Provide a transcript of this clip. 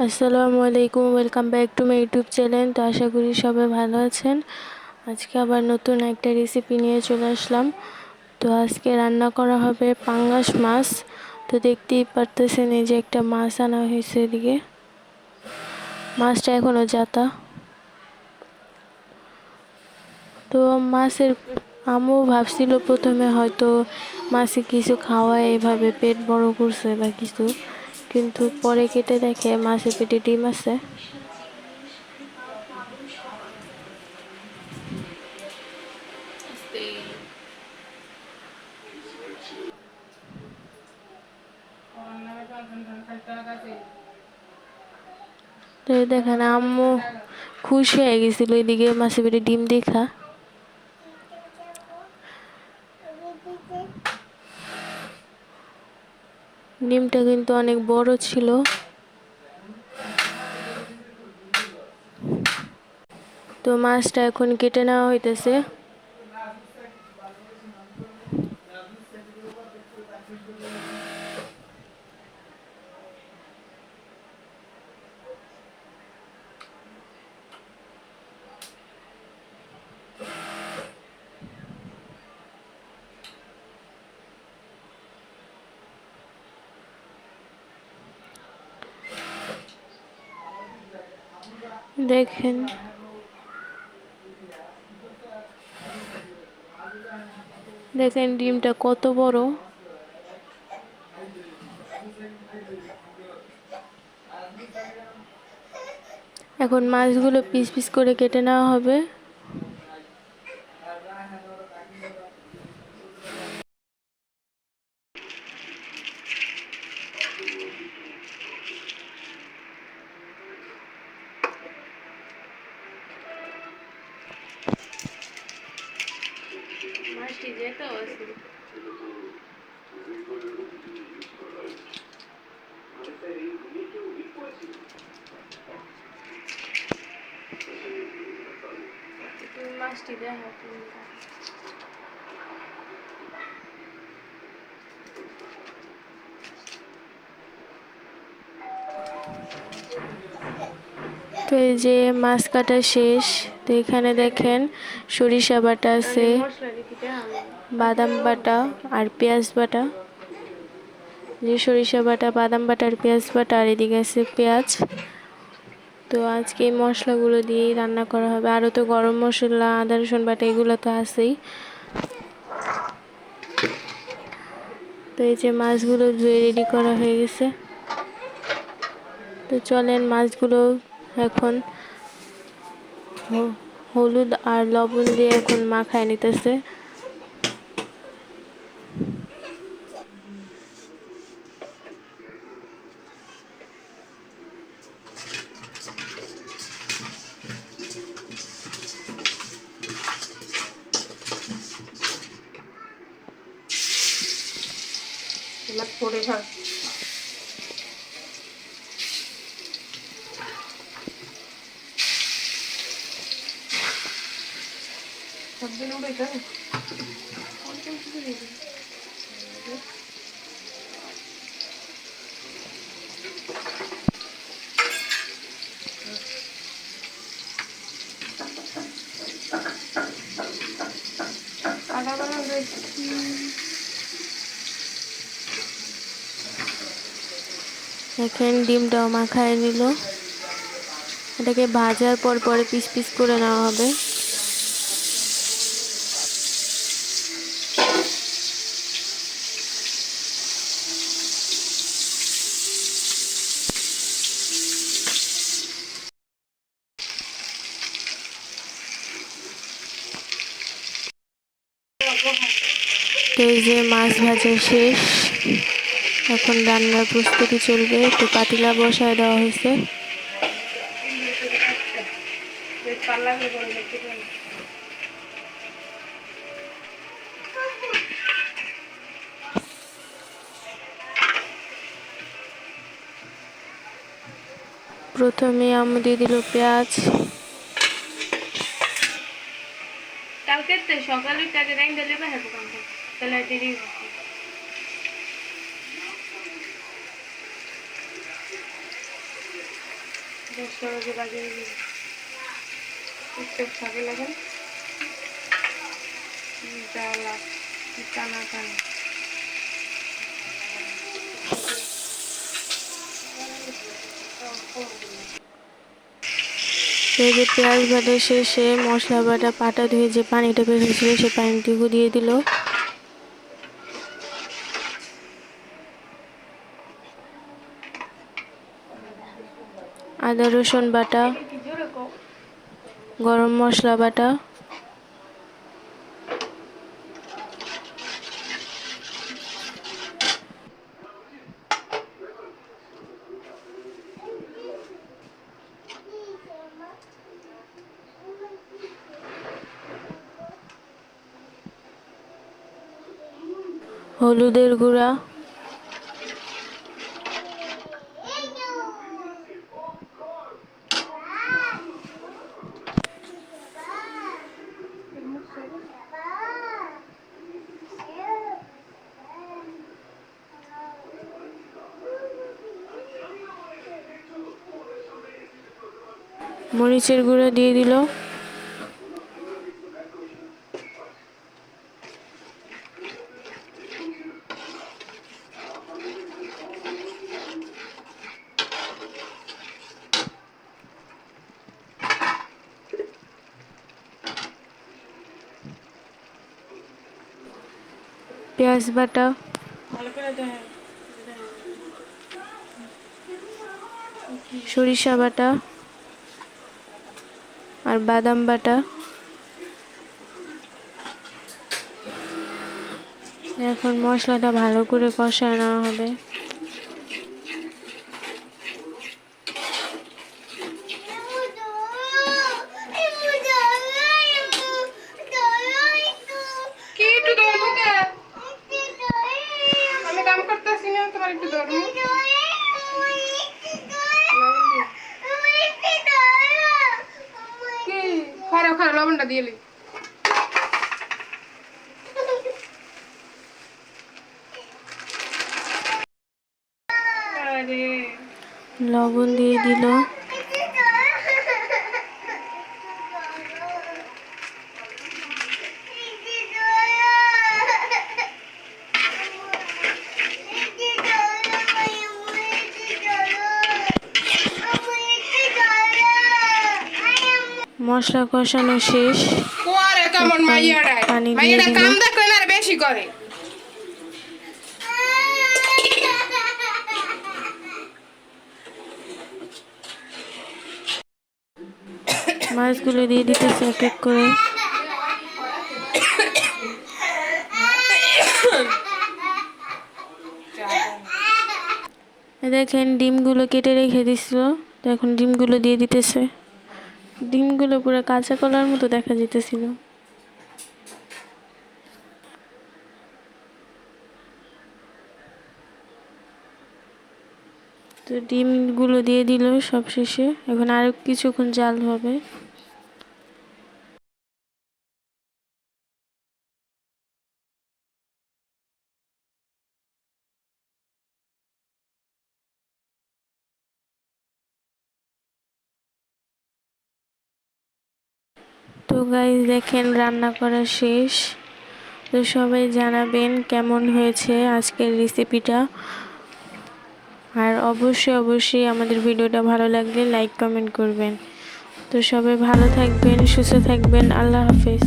আসসালামু আলাইকুম, welcome back to my YouTube channel. তো আশা করি সবাই ভালো আছেন। আজকে আবার নতুন একটা রেসিপি নিয়ে চলে আসলাম। তো আজকে রান্না করা হবে পাঙ্গাস মাছ। তো দেখতেই পারতেছেন এই যে একটা মাছ আনা হয়েছে এদিকে, মাছটা এখনো জাতা। তো মাছের আম্মু ভাবছিল প্রথমে হয়তো মাছে কিছু খাওয়ায় এভাবে পেট বড় করছে বা কিছু, কিন্তু পরে কেটে দেখে মাছের পেটে ডিম আছে। তো দেখেন আম্মু খুশি হয়ে গেছিল এদিকে মাছের পেটে ডিম দেখা। ডিমটা কিন্তু অনেক বড় ছিল। তো মাছটা এখন কেটে নেওয়া হইতেছে। দেখেন দেখেন ডিমটা কত বড়। এখন মাছগুলো পিস পিস করে কেটে নেওয়া হবে। মাছটি যেতে আছে মাছটি দেখা। তো এই যে মাছ কাটা শেষ। তো এখানে দেখেন সরিষা বাটা আছে, বাদাম বাটা আর পেঁয়াজ বাটা। যে সরিষা বাটা, বাদাম বাটা আর পেঁয়াজ বাটা, আর এদিকে আছে পেঁয়াজ। তো আজকে এই মশলাগুলো দিয়েই রান্না করা হবে। আরও তো গরম মশলা, আদা রসুন বাটা এগুলো তো আছেই। তো এই যে মাছগুলো ধুয়ে রেডি করা হয়ে গেছে। তো চলেন মাছগুলো এখন হলুদ আর লবণ দিয়ে এখন মাখায় নিতেছে। পড়ে থাক সবদিন উঠে যাবে। দেখেন ডিমটাও মাখায় নিল। এটাকে ভাজার পর পরে পিস পিস করে নেওয়া হবে। তো এই যে মাছ ভাজা শেষ, এখন রান্নার প্রস্তুতি চলবে। তো পাতিলা বসায় দেওয়া হয়েছে। প্রথমে আম্মু দিয়ে দিল পেঁয়াজ। কালকে সকালে কাজে টাইম দিলে তাহলে দেরি। সহজে বাজিয়ে দিই একটু সাথে লাগেন জ্বালা টানা টানা এই যে পেঁয়াজ বাটা শেষে মশলা বাটা পাটা ধুয়ে যে পানিটা বের হয়েছিল সেই পানিটুকু দিয়ে দিল। আদা রসুন বাটা, গরম মশলা বাটা, হলুদের গুঁড়া, মরিচের গুঁড়া দিয়ে দিল। পেঁয়াজ বাটা, সরিষা বাটা আর বাদাম বাটা। এখন মশলাটা ভালো করে কষায় নেওয়া হবে। আমি কাম করতেছি না তোমার একটু ধরুন কি খারাপ খারাপ লবণটা দিয়ে লবণ দিয়ে দিল। মশলা কষানো শেষ, পানি দিয়ে দিল। বেশি করে মাছগুলো দিয়ে দিতেছে এক এক করে। দেখেন ডিমগুলো কেটে রেখে দিছিল, তো এখন ডিমগুলো দিয়ে দিতেছে। ডিমগুলো পুরো কাঁচা কলার মতো দেখা যেতেছিল। তো ডিমগুলো দিয়ে দিল সব শেষে। এখন আরো কিছুক্ষণ জাল হবে। তো গাইস দেখেন রান্না করা শেষ। তো সবাই জানাবেন কেমন হয়েছে আজকের রেসিপিটা। আর অবশ্যই আমাদের ভিডিওটা ভালো লাগলে লাইক কমেন্ট করবেন। তো সবাই ভালো থাকবেন, সুস্থ থাকবেন। আল্লাহ হাফেজ।